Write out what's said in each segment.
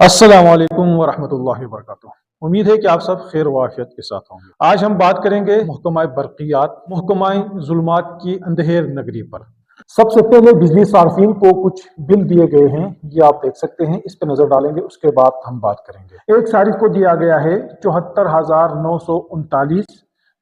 अस्सलाम वालेकुम वरहमतुल्लाहि वबरकातुह। उम्मीद है कि आप सब खैर वाफियत के साथ होंगे। आज हम बात करेंगे महकमा बरक़ियात, महकमा ज़ुल्मात की अंधेर नगरी पर। सबसे पहले बिजली सार्फिन को कुछ बिल दिए गए हैं, ये आप देख सकते हैं, इस पर नजर डालेंगे, उसके बाद हम बात करेंगे। एक सारिफ को दिया गया है 74,939,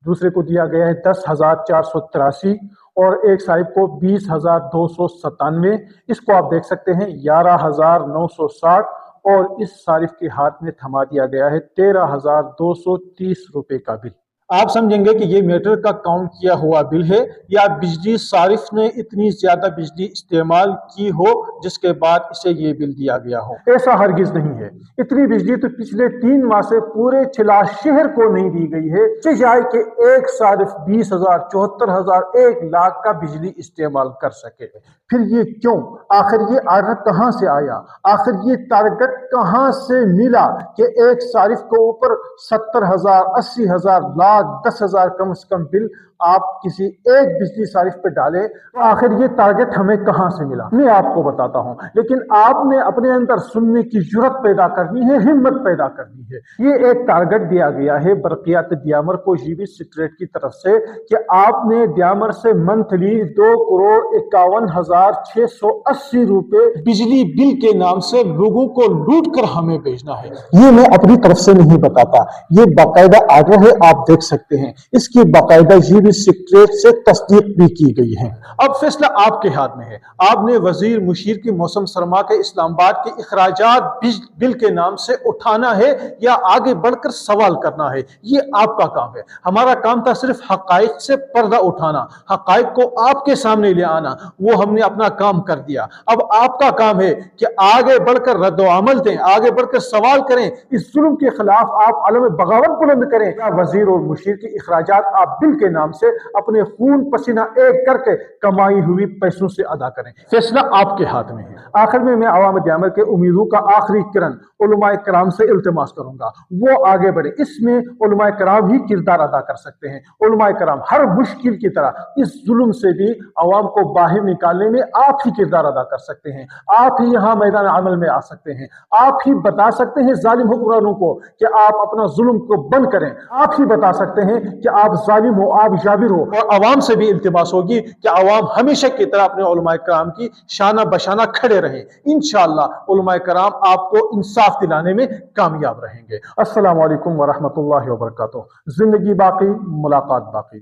दूसरे को दिया गया है 10,483 और एक साहिब को 20,297। इसको आप देख सकते हैं 11,960 और इस सारिफ के हाथ में थमा दिया गया है 13,230 रुपए का बिल। आप समझेंगे कि ये मीटर का काउंट किया हुआ बिल है या बिजली सारिफ ने इतनी ज्यादा बिजली इस्तेमाल की हो जिसके बाद इसे ये बिल दिया गया हो। ऐसा हरगिज नहीं है। इतनी बिजली तो पिछले 3 माह से पूरे चिला शहर को नहीं दी गई है, चाहे कि एक सारिफ 20,000, 74,000, 1 लाख का बिजली इस्तेमाल कर सके। फिर ये क्यों? आखिर ये आर्डर कहां से आया? आखिर ये टारगेट कहां से मिला कि एक सारिफ को ऊपर 70,000, 80,000, लाख, 10,000 कम से कम बिल आप किसी एक बिजली सारिफ पे डालें? तो आखिर ये टारगेट हमें कहां से मिला? मैं आपको बताता हूं, लेकिन आपने अपने अंदर सुनने की जुर्रत पैदा करनी है, हिम्मत पैदा करनी है। ये एक टारगेट दिया गया है बरक़ियात दियामर को जीबी सेक्रेटरीट की तरफ से कि आपने दियामर से मंथली 2,51,680 रुपए बिजली बिल के नाम से लोगों को लूट कर हमें भेजना है। ये मैं अपनी तरफ से नहीं बताता, ये बाकायदा आर्डर है, आप देख सकते हैं। इसकी बाकायदा जीबी सेक्रेटरीट से तस्दीक भी की गई है। अब फैसला आपके हाथ में है। आपने वजीर मुशीर की मौसम सरमा के इस्लामाबाद के इखराजात बिल के नाम से उठाना है या आगे बढ़कर सवाल करना है, ये आपका काम है। हमारा काम था सिर्फ हकाइक से पर्दा उठाना, हकाइक को आपके सामने ले आना, वो हमने अपना काम कर दिया। अब आपका काम है कि आगे बढ़कर रद्द-ओ-अमल दें, आगे बढ़कर सवाल करें, इस जुल्म के खिलाफ आप आलम बगावत बुलंद करें। वजीर और मुशीर की इखराजात आप बिल के नाम से अपने खून पसीना एक करके कमाई हुई पैसों से अदा करें। फैसला आपके हाथ में है। आखिर में मैं अवाम दियामर के उम्मीदों का आखिरी किरण उलमाए कराम से इल्तिमास करूंगा, वो आगे बढ़े। इसमें उलमाए कराम ही किरदार अदा कर सकते हैं। उलमाए कराम हर मुश्किल की तरह इस जुल्म से भी अवाम को बाहर निकालने में आप ही किरदार अदा कर सकते हैं। आप ही यहाँ मैदान अमल में आ सकते हैं। आप ही बता सकते हैं जालिम हुक्मरानों को कि आप अपना जुल्म को बंद करें। आप ही बता सकते हैं कि आप जालिम हो, आप जाबिर हो। और अवाम से भी इल्तिमास होगी कि अवाम हमेशा की तरह अपने उलमाए कराम की शाना बशाना खड़े रहें। इंशाअल्लाह उलमाए कराम आपको इंसाफ दिलाने में कामयाब रहेंगे। अस्सलाम वालेकुम वरहमतुल्लाहि वबरकातुह। जिंदगी बाकी, मुलाकात बाकी।